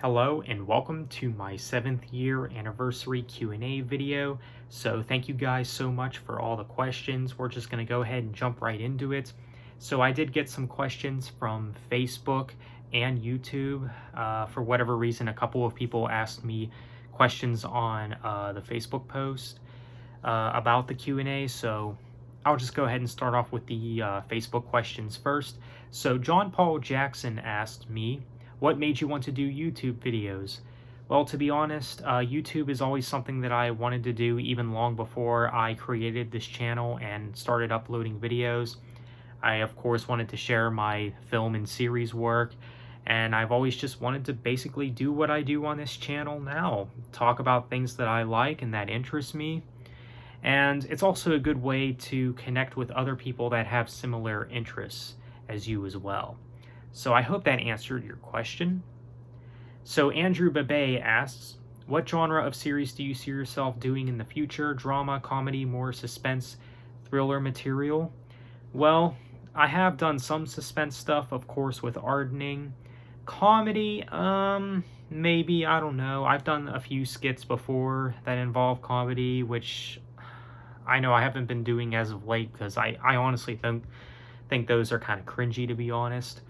Hello and welcome to my 7th year anniversary Q&A video. So thank you guys so much for all the questions. We're just going to go ahead and jump right into it. So I did get some questions from Facebook and YouTube. For whatever reason, a couple of people asked me questions on the Facebook post about the Q&A. So I'll just go ahead and start off with the Facebook questions first. So John Paul Jackson asked me, what made you want to do YouTube videos? Well, to be honest, YouTube is always something that I wanted to do even long before I created this channel and started uploading videos. I, of course, wanted to share my film and series work, and I've always just wanted to basically do what I do on this channel now, talk about things that I like and that interest me. And it's also a good way to connect with other people that have similar interests as you as well. So I hope that answered your question. So Andrew Bebe asks, what genre of series do you see yourself doing in the future? Drama, comedy, more suspense, thriller material? Well, I have done some suspense stuff, of course, with Ardening. Comedy, maybe, I don't know. I've done a few skits before that involve comedy, which I know I haven't been doing as of late because I honestly think those are kind of cringy, to be honest.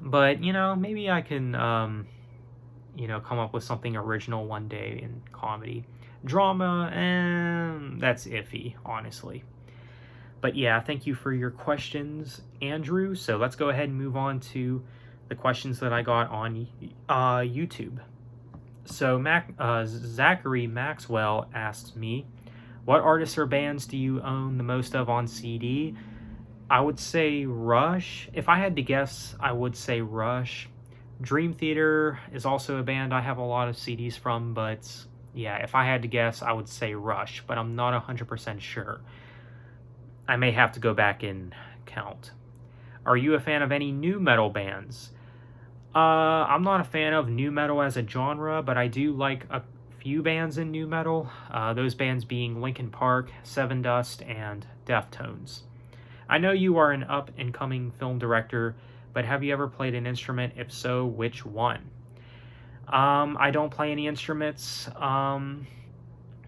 But, maybe I can, come up with something original one day in comedy. Drama, that's iffy, honestly. But yeah, thank you for your questions, Andrew. So let's go ahead and move on to the questions that I got on YouTube. So Zachary Maxwell asks me, what artists or bands do you own the most of on CD? I would say Rush. If I had to guess, I would say Rush. Dream Theater is also a band I have a lot of CDs from, but yeah, if I had to guess, I would say Rush, but I'm not 100% sure. I may have to go back and count. Are you a fan of any nu metal bands? I'm not a fan of nu metal as a genre, but I do like a few bands in nu metal, those bands being Linkin Park, Seven Dust, and Deftones. I know you are an up-and-coming film director, but have you ever played an instrument? If so, which one? I don't play any instruments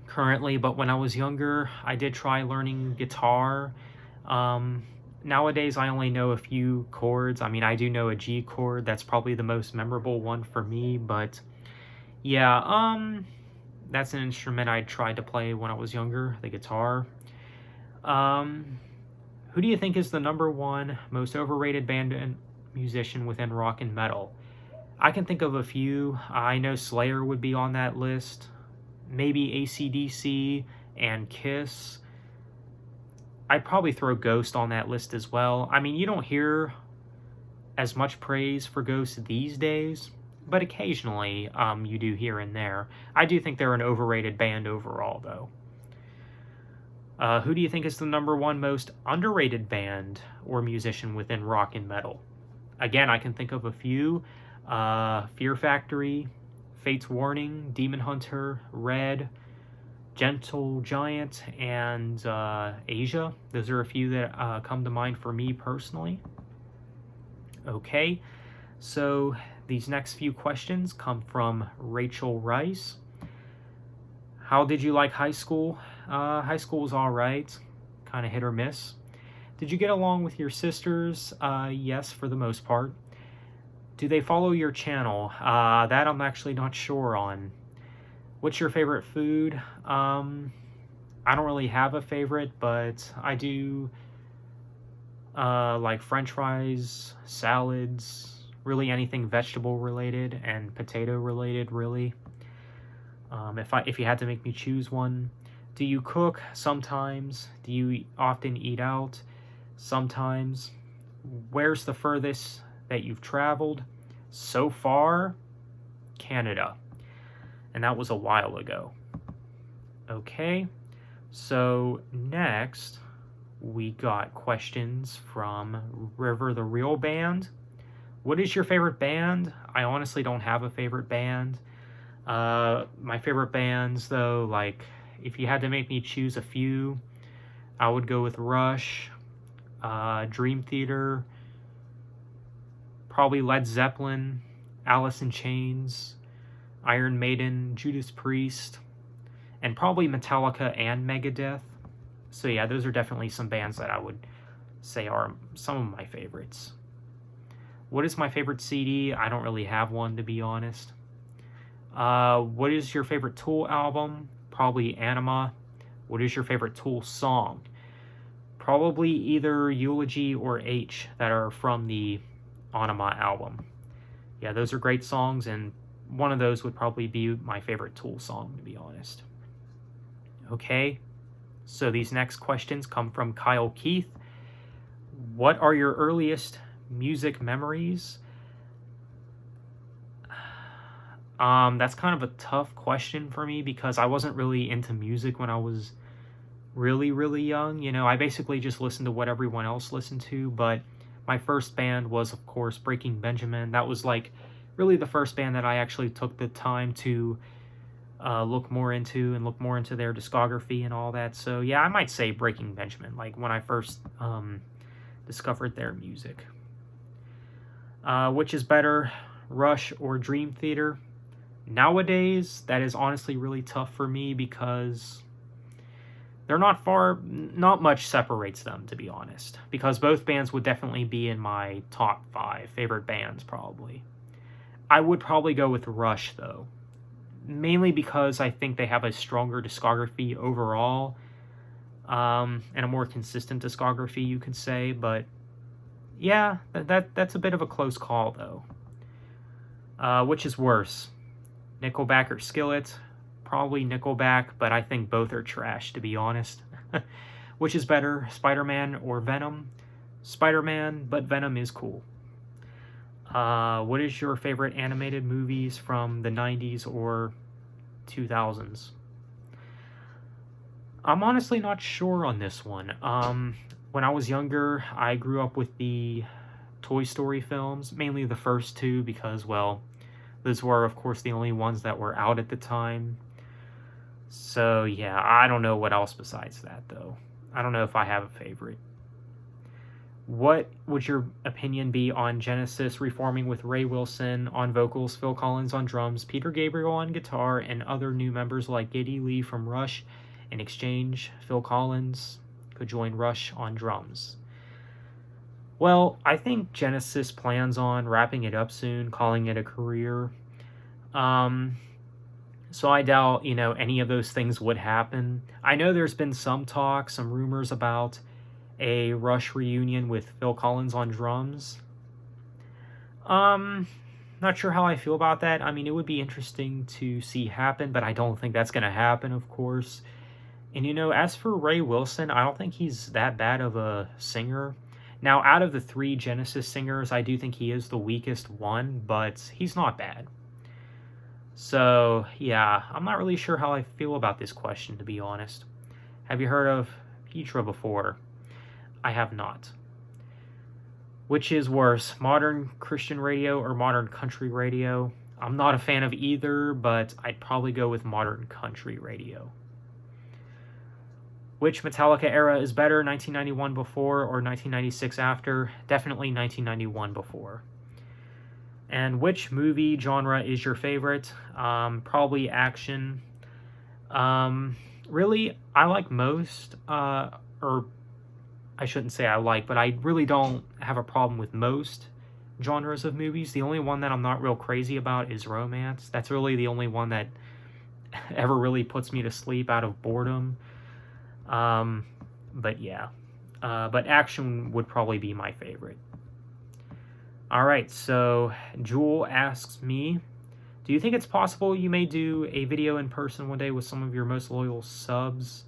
currently, but when I was younger, I did try learning guitar. Nowadays, I only know a few chords. I mean, I do know a G chord. That's probably the most memorable one for me, but yeah, that's an instrument I tried to play when I was younger, the guitar. Who do you think is the #1 most overrated band and musician within rock and metal? I can think of a few. I know Slayer would be on that list. Maybe AC/DC and Kiss. I'd probably throw Ghost on that list as well. I mean, you don't hear as much praise for Ghost these days, but occasionally you do here and there. I do think they're an overrated band overall, though. Who do you think is the #1 most underrated band or musician within rock and metal? Again, I can think of a few. Fear Factory, Fate's Warning, Demon Hunter, Red, Gentle Giant, and Asia. Those are a few that come to mind for me personally. Okay, so these next few questions come from Rachel Rice. How did you like high school? High school was all right, kind of hit or miss. Did you get along with your sisters? Yes, for the most part. Do they follow your channel? That I'm actually not sure on. What's your favorite food? I don't really have a favorite, but I do like French fries, salads, really anything vegetable related and potato related, really. If you had to make me choose one. Do you cook? Sometimes. Do you often eat out? Sometimes. Where's the furthest that you've traveled? So far, Canada. And that was a while ago. Okay, so next we got questions from River the Real Band. What is your favorite band? I honestly don't have a favorite band. My favorite bands, though, like, if you had to make me choose a few, I would go with Rush, Dream Theater, probably Led Zeppelin, Alice in Chains, Iron Maiden, Judas Priest, and probably Metallica and Megadeth. So yeah, those are definitely some bands that I would say are some of my favorites. What is my favorite CD? I don't really have one, to be honest. What is your favorite Tool album? Probably Anima. What is your favorite Tool song? Probably either Eulogy or H, that are from the Anima album. Yeah, those are great songs, and one of those would probably be my favorite Tool song, to be honest. Okay, so these next questions come from Kyle Keith. What are your earliest music memories? That's kind of a tough question for me because I wasn't really into music when I was really young. You know, I basically just listened to what everyone else listened to, but my first band was, of course, Breaking Benjamin. That was like really the first band that I actually took the time to look more into their discography and all that. So yeah, I might say Breaking Benjamin, like when I first discovered their music. Which is better, Rush or Dream Theater? Nowadays, that is honestly really tough for me because they're not much separates them, to be honest. Because both bands would definitely be in my top 5 favorite bands, probably. I would probably go with Rush, though. Mainly because I think they have a stronger discography overall. And a more consistent discography, you could say. But yeah, that's a bit of a close call, though. Which is worse? Nickelback or Skillet? Probably Nickelback, but I think both are trash, to be honest. Which is better, Spider-Man or Venom? Spider-Man, but Venom is cool. What is your favorite animated movies from the 90s or 2000s? I'm honestly not sure on this one. When I was younger, I grew up with the Toy Story films, mainly the first 2 because, well, those were, of course, the only ones that were out at the time. So, yeah, I don't know what else besides that, though. I don't know if I have a favorite. What would your opinion be on Genesis reforming with Ray Wilson on vocals, Phil Collins on drums, Peter Gabriel on guitar, and other new members like Geddy Lee from Rush? In exchange, Phil Collins could join Rush on drums. Well, I think Genesis plans on wrapping it up soon, calling it a career. So I doubt, any of those things would happen. I know there's been some talk, some rumors about a Rush reunion with Phil Collins on drums. Not sure how I feel about that. I mean, it would be interesting to see happen, but I don't think that's going to happen, of course. And, as for Ray Wilson, I don't think he's that bad of a singer. Now, out of the 3 Genesis singers, I do think he is the weakest one, but he's not bad. So, yeah, I'm not really sure how I feel about this question, to be honest. Have you heard of Petra before? I have not. Which is worse, modern Christian radio or modern country radio? I'm not a fan of either, but I'd probably go with modern country radio. Which Metallica era is better, 1991 before or 1996 after? Definitely 1991 before. And which movie genre is your favorite? Probably action. Really, I like most, or I shouldn't say I like, but I really don't have a problem with most genres of movies. The only one that I'm not real crazy about is romance. That's really the only one that ever really puts me to sleep out of boredom. But yeah, but action would probably be my favorite. All right, so Jewel asks me, do you think it's possible you may do a video in person one day with some of your most loyal subs?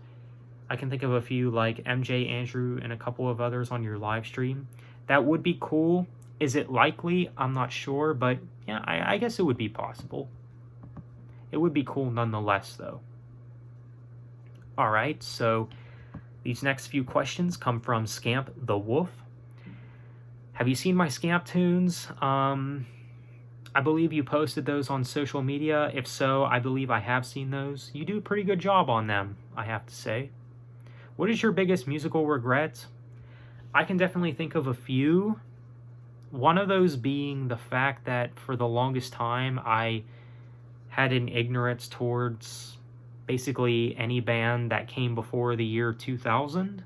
I can think of a few like MJ, Andrew, and a couple of others on your live stream. That would be cool. Is it likely? I'm not sure, but yeah, I guess it would be possible. It would be cool nonetheless, though. All right, so these next few questions come from Scamp the Wolf. Have you seen my Scamp tunes? I believe you posted those on social media. If so, I believe I have seen those. You do a pretty good job on them, I have to say. What is your biggest musical regret? I can definitely think of a few. One of those being the fact that for the longest time I had an ignorance towards basically any band that came before the year 2000.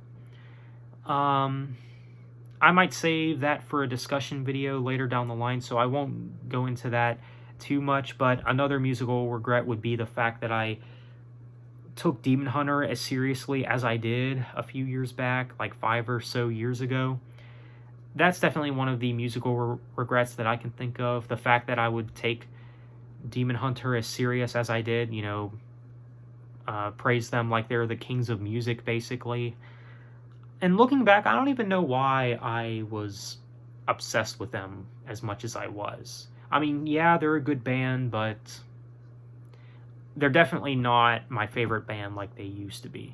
I might save that for a discussion video later down the line, so I won't go into that too much, but another musical regret would be the fact that I took Demon Hunter as seriously as I did a few years back, like 5 or so years ago. That's definitely one of the musical regrets that I can think of. The fact that I would take Demon Hunter as serious as I did, you know, praise them like they're the kings of music, basically. And looking back, I don't even know why I was obsessed with them as much as I was. I mean, yeah, they're a good band, but they're definitely not my favorite band like they used to be.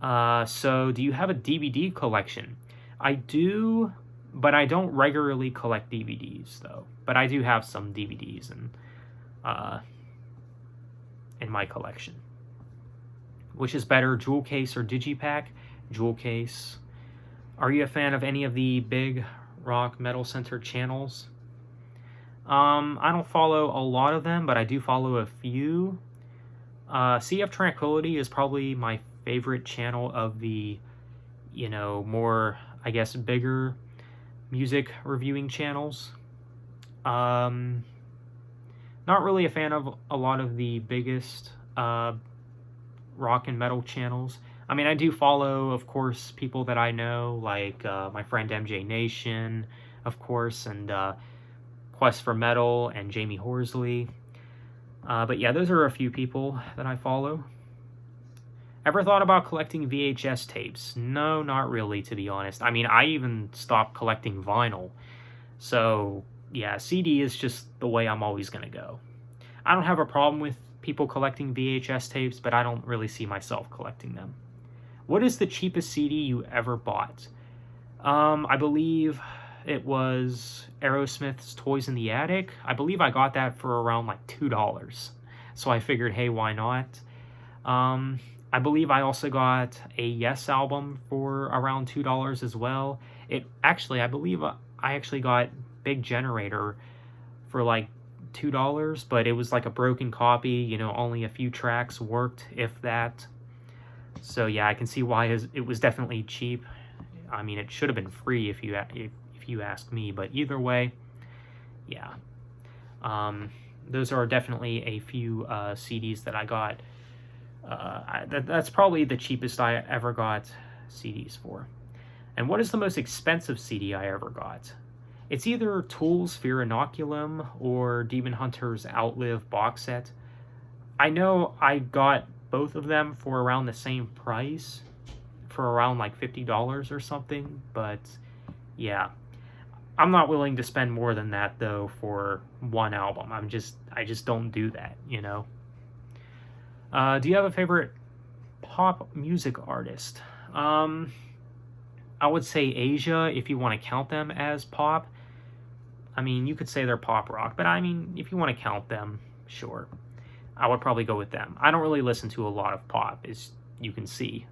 So, do you have a DVD collection? I do, but I don't regularly collect DVDs, though. But I do have some DVDs in my collection. Which is better, jewel case or digipack? Jewel case. Are you a fan of any of the big rock metal center channels? I don't follow a lot of them, but I do follow a few. Sea of Tranquility is probably my favorite channel of the, you know, more, I guess, bigger music reviewing channels. Not really a fan of a lot of the biggest rock and metal channels. I mean, I do follow, of course, people that I know, like my friend MJ Nation, of course, and Quest for Metal and Jamie Horsley. But yeah, those are a few people that I follow. Ever thought about collecting VHS tapes? No, not really, to be honest. I mean, I even stopped collecting vinyl. So, yeah, CD is just the way I'm always going to go. I don't have a problem with people collecting VHS tapes, but I don't really see myself collecting them. What is the cheapest CD you ever bought? I believe it was Aerosmith's Toys in the Attic. I believe I got that for around like $2. So I figured, hey, why not? I believe I also got a Yes album for around $2 as well. I believe I actually got Big Generator for like $2, but it was like a broken copy, you know, only a few tracks worked, if that. So yeah, I can see why it was definitely cheap. I mean, it should have been free if you ask me, but either way, yeah. Those are definitely a few CDs that I got. That's probably the cheapest I ever got CDs for. And what is the most expensive CD I ever got? It's either Tool's Fear Inoculum or Demon Hunter's Outlive box set. I know I got both of them for around the same price, for around like $50 or something, but yeah. I'm not willing to spend more than that, though, for one album. I just don't do that, you know? Do you have a favorite pop music artist? I would say Asia, if you want to count them as pop. I mean, you could say they're pop rock, but I mean, if you want to count them, sure. I would probably go with them. I don't really listen to a lot of pop, as you can see.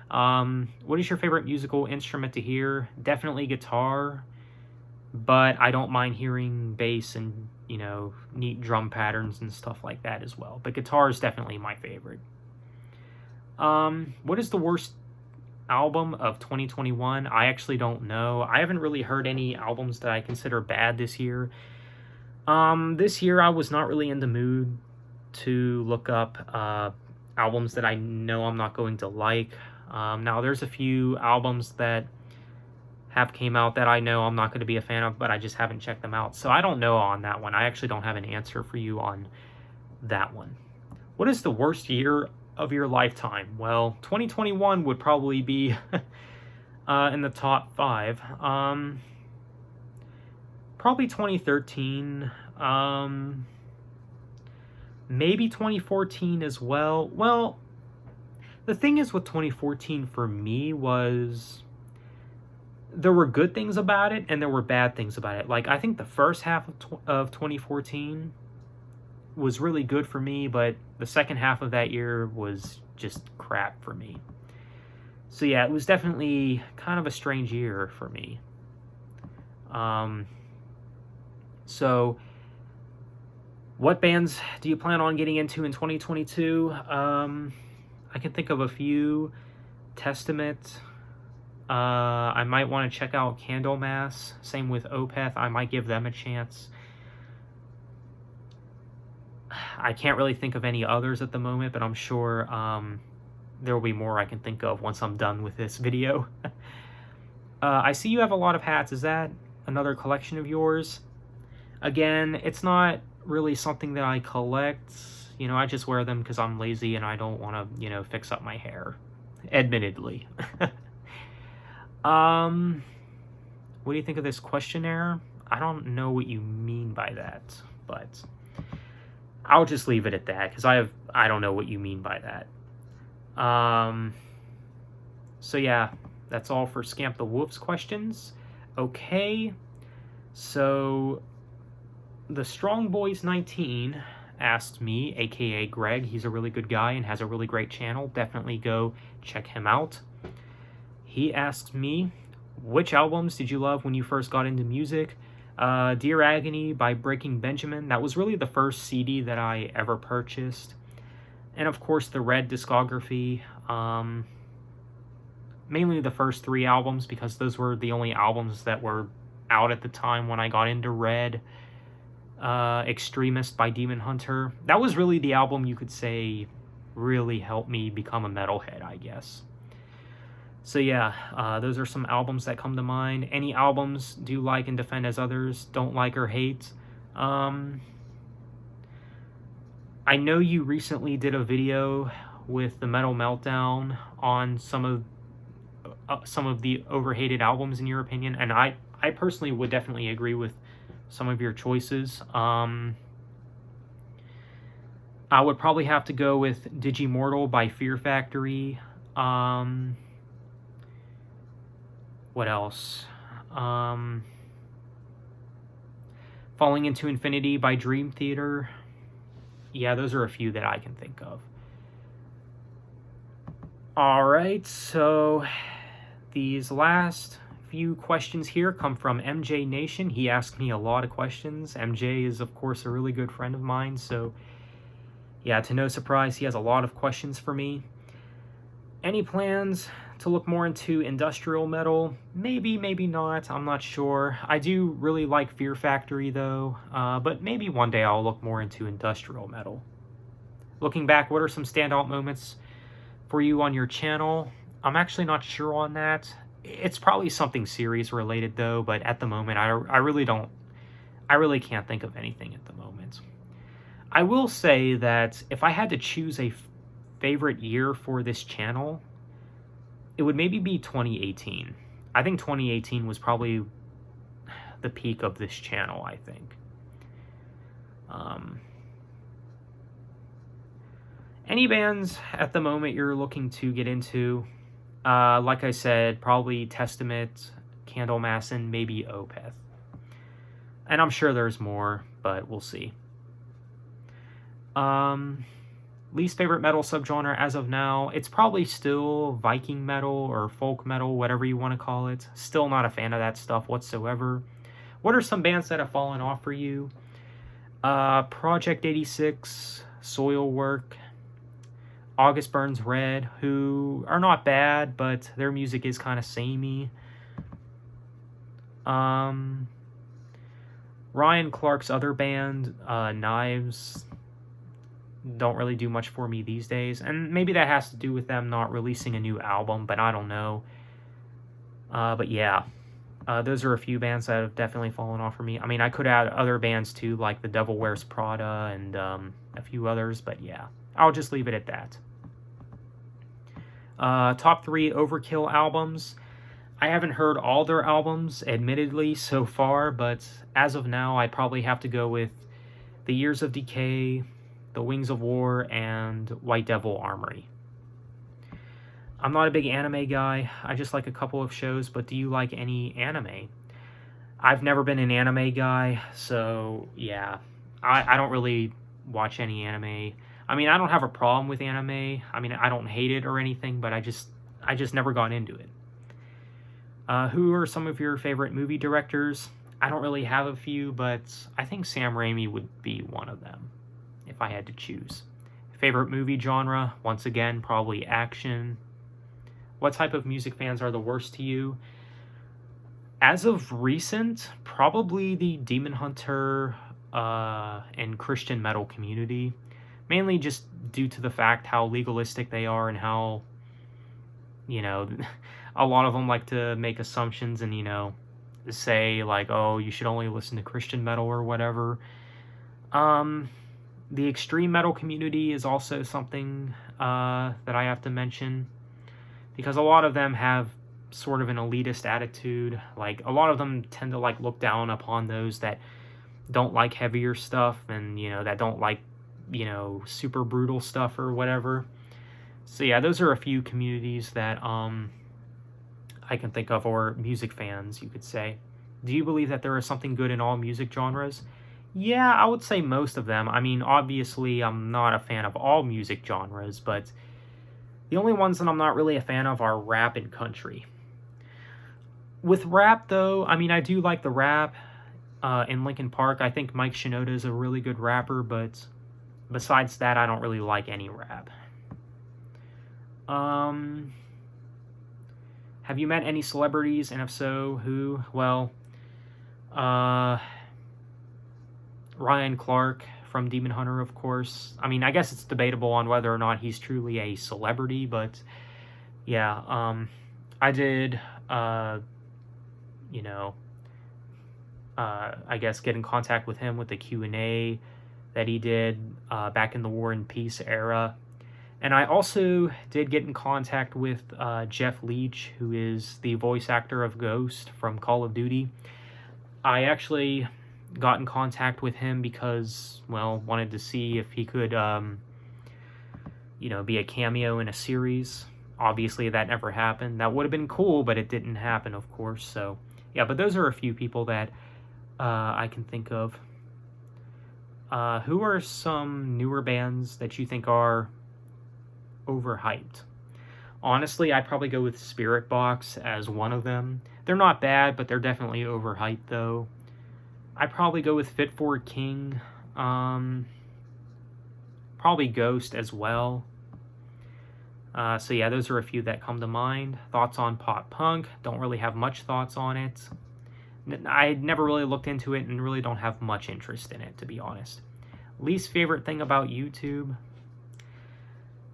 What is your favorite musical instrument to hear? Definitely guitar, but I don't mind hearing bass and, you know, neat drum patterns and stuff like that as well. But guitar is definitely my favorite. What is the worst album of 2021? I actually don't know. I haven't really heard any albums that I consider bad this year. This year I was not really in the mood to look up albums that I know I'm not going to like. Now there's a few albums that have came out that I know I'm not going to be a fan of, but I just haven't checked them out. So I don't know on that one. I actually don't have an answer for you on that one. What is the worst year of your lifetime? Well, 2021 would probably be in the top 5. Probably 2013. Maybe 2014 as well. Well, the thing is with 2014 for me was there were good things about it and there were bad things about it. Like, I think the first half of 2014 was really good for me, but the second half of that year was just crap for me. So yeah, it was definitely kind of a strange year for me. So, what bands do you plan on getting into in 2022? I can think of a few. Testament. I might want to check out Candlemass. Same with Opeth. I might give them a chance. I can't really think of any others at the moment, but I'm sure there will be more I can think of once I'm done with this video. I see you have a lot of hats. Is that another collection of yours? Again, it's not really something that I collect. You know, I just wear them because I'm lazy and I don't want to, you know, fix up my hair. Admittedly. What do you think of this questionnaire? I don't know what you mean by that, but I'll just leave it at that because I don't know what you mean by that. So yeah, that's all for Scamp the Wolf's questions. Okay, so the Strong Boys 19 asked me, aka Greg, he's a really good guy and has a really great channel. Definitely go check him out. He asked me, which albums did you love when you first got into music? Dear Agony by Breaking Benjamin. That was really the first CD that I ever purchased. And of course the Red discography. Mainly the first 3 albums because those were the only albums that were out at the time when I got into Red. Extremist by Demon Hunter. That was really the album you could say really helped me become a metalhead, I guess. So yeah, those are some albums that come to mind. Any albums do you like and defend as others don't like or hate? I know you recently did a video with the Metal Meltdown on some of the overhated albums in your opinion, and I personally would definitely agree with some of your choices. I would probably have to go with Digimortal by Fear Factory. What else? Falling into Infinity by Dream Theater. Yeah, those are a few that I can think of. Alright, so these last few questions here come from MJ Nation. He asked me a lot of questions. MJ is, of course, a really good friend of mine, so yeah, to no surprise, he has a lot of questions for me. Any plans to look more into industrial metal? Maybe, maybe not. I'm not sure. I do really like Fear Factory, though, but maybe one day I'll look more into industrial metal. Looking back, what are some standout moments for you on your channel? I'm actually not sure on that. It's probably something series related, though, but at the moment, I really can't think of anything at the moment. I will say that if I had to choose a favorite year for this channel, it would maybe be 2018. I think 2018 was probably the peak of this channel, I think. Any bands at the moment you're looking to get into? Like I said, probably Testament, Candlemass, and maybe Opeth. And I'm sure there's more, but we'll see. Least favorite metal subgenre as of now, it's probably still Viking metal or folk metal, whatever you want to call it. Still not a fan of that stuff whatsoever. What are some bands that have fallen off for you? Project 86, Soilwork, August Burns Red, who are not bad, but their music is kind of samey. Ryan Clark's other band, Knives, don't really do much for me these days, and maybe that has to do with them not releasing a new album, but I don't know. But yeah, those are a few bands that have definitely fallen off for me. I mean, I could add other bands too, like The Devil Wears Prada and a few others, but yeah, I'll just leave it at that. Top 3 Overkill albums. I haven't heard all their albums, admittedly, so far, but as of now, I probably have to go with The Years of Decay, The Wings of War, and White Devil Armory. I'm not a big anime guy. I just like a couple of shows, but do you like any anime? I've never been an anime guy, so yeah. I don't really watch any anime. I mean, I don't have a problem with anime. I mean, I don't hate it or anything, but I just never got into it. Who are some of your favorite movie directors? I don't really have a few, but I think Sam Raimi would be one of them if I had to choose. Favorite movie genre? Once again, probably action. What type of music fans are the worst to you? As of recent, probably the Demon Hunter and Christian metal community. Mainly just due to the fact how legalistic they are and how, you know, a lot of them like to make assumptions and, you know, say like, oh, you should only listen to Christian metal or whatever. The extreme metal community is also something that I have to mention, because a lot of them have sort of an elitist attitude. Like, a lot of them tend to like look down upon those that don't like heavier stuff and, you know, that don't like, you know, super brutal stuff or whatever. So yeah, those are a few communities that I can think of, or music fans, you could say. Do you believe that there is something good in all music genres? Yeah, I would say most of them. I mean, obviously, I'm not a fan of all music genres, but the only ones that I'm not really a fan of are rap and country. With rap, though, I mean, I do like the rap in Linkin Park. I think Mike Shinoda is a really good rapper, but besides that, I don't really like any rap. Have you met any celebrities, and if so, who? Well, Ryan Clark from Demon Hunter, of course. I mean, I guess it's debatable on whether or not he's truly a celebrity, but yeah, I did, you know, I guess get in contact with him with the Q&A that he did back in the War and Peace era. And I also did get in contact with Jeff Leach, who is the voice actor of Ghost from Call of Duty. I actually got in contact with him because, well, wanted to see if he could, you know, be a cameo in a series. Obviously, that never happened. That would have been cool, but it didn't happen, of course. So, yeah, but those are a few people that I can think of. Who are some newer bands that you think are overhyped? Honestly, I'd probably go with Spirit Box as one of them. They're not bad, but they're definitely overhyped, though. I'd probably go with Fit for a King. Probably Ghost as well. So yeah, those are a few that come to mind. Thoughts on pop punk? Don't really have much thoughts on it. I never really looked into it and really don't have much interest in it, to be honest. Least favorite thing about YouTube?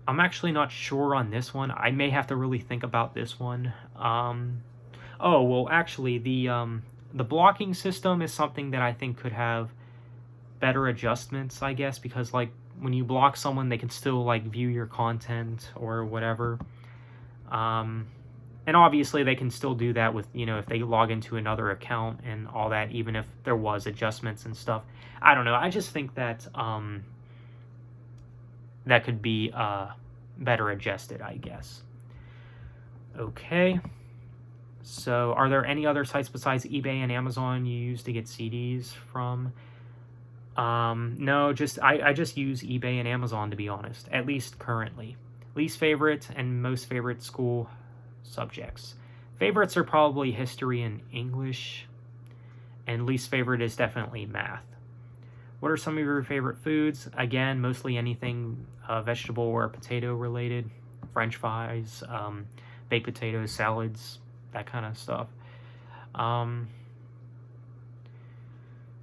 I'm actually not sure on this one. I may have to really think about this one. Oh, well, actually, the blocking system is something that I think could have better adjustments, I guess, because, like, when you block someone, they can still, like, view your content or whatever. And obviously, they can still do that with, you know, if they log into another account and all that, even if there was adjustments and stuff. I don't know. I just think that that could be better adjusted, I guess. Okay. So, are there any other sites besides eBay and Amazon you use to get CDs from? No, I just use eBay and Amazon, to be honest, at least currently. Least favorite and most favorite school subjects. Favorites are probably history and English, and least favorite is definitely math. What are some of your favorite foods? Again, mostly anything vegetable or potato related. French fries, baked potatoes, salads, that kind of stuff.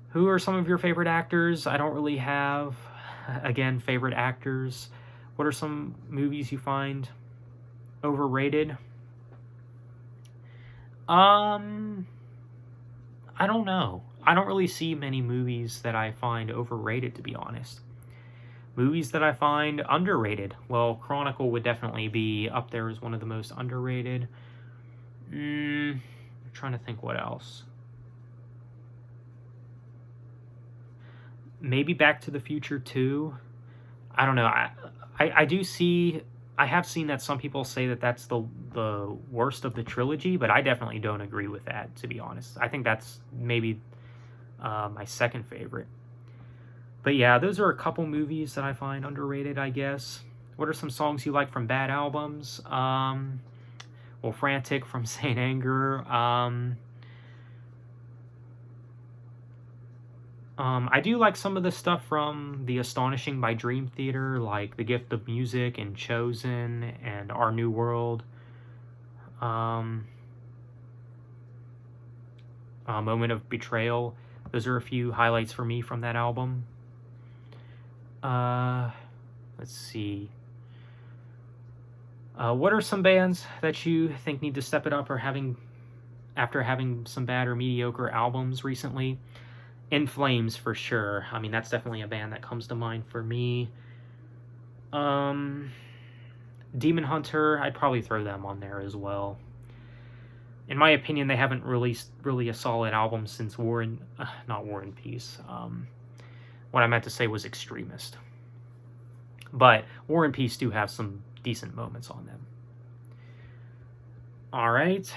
Who are some of your favorite actors? I don't really have, again, favorite actors. What are some movies you find overrated? I don't know. I don't really see many movies that I find overrated, to be honest. Movies that I find underrated. Well, Chronicle would definitely be up there as one of the most underrated. I'm trying to think what else. Maybe Back to the Future 2. I don't know. I do see... I have seen that some people say that that's the worst of the trilogy, but I definitely don't agree with that, to be honest. I think that's maybe my second favorite. But yeah, those are a couple movies that I find underrated, I guess. What are some songs you like from bad albums? Well, Frantic from Saint Anger. I do like some of the stuff from The Astonishing by Dream Theater, like The Gift of Music and Chosen and Our New World. Moment of Betrayal. Those are a few highlights for me from that album. Let's see. What are some bands that you think need to step it up or after having some bad or mediocre albums recently? In Flames, for sure. I mean, that's definitely a band that comes to mind for me. Demon Hunter, I'd probably throw them on there as well. In my opinion, they haven't released really a solid album since not War and Peace. What I meant to say was Extremist. But War and Peace do have some decent moments on them. All right.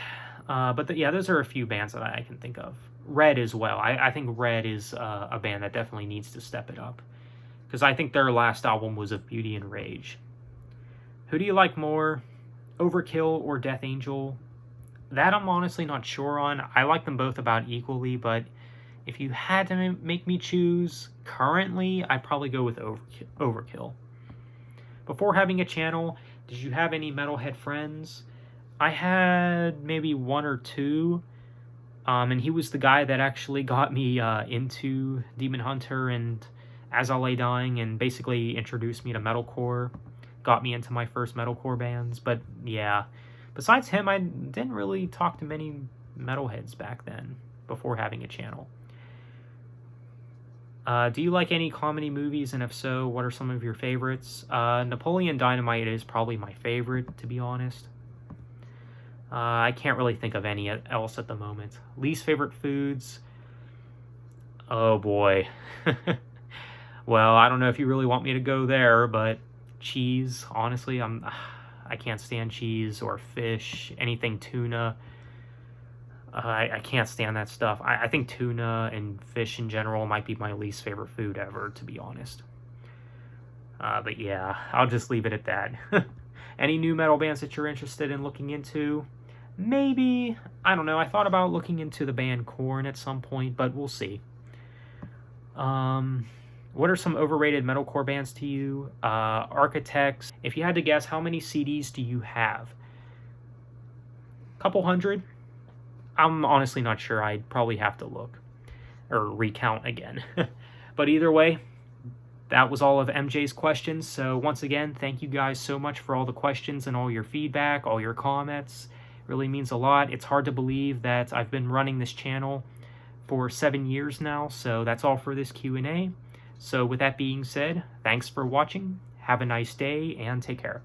Yeah, those are a few bands that I can think of. Red as well. I think Red is a band that definitely needs to step it up. Because I think their last album was Of Beauty and Rage. Who do you like more? Overkill or Death Angel? That I'm honestly not sure on. I like them both about equally, but if you had to make me choose, currently, I'd probably go with Overkill. Before having a channel, did you have any metalhead friends? I had maybe one or two, and he was the guy that actually got me into Demon Hunter and As I Lay Dying, and basically introduced me to metalcore, got me into my first metalcore bands. But yeah, besides him, I didn't really talk to many metalheads back then, before having a channel. Do you like any comedy movies, and if so, what are some of your favorites? Napoleon Dynamite is probably my favorite, to be honest. I can't really think of any else at the moment. Least favorite foods? Oh boy. Well, I don't know if you really want me to go there, but cheese, honestly, I can't stand cheese or fish, anything tuna. I can't stand that stuff. I think tuna and fish in general might be my least favorite food ever, to be honest. But yeah, I'll just leave it at that. Any new metal bands that you're interested in looking into? Maybe. I don't know. I thought about looking into the band Korn at some point, but we'll see. What are some overrated metalcore bands to you? Architects. If you had to guess, how many CDs do you have? Couple hundred? I'm honestly not sure. I'd probably have to look or recount again. But either way, that was all of MJ's questions. So once again, thank you guys so much for all the questions and all your feedback, all your comments. It really means a lot. It's hard to believe that I've been running this channel for 7 years now. So that's all for this Q&A. So with that being said, thanks for watching. Have a nice day and take care.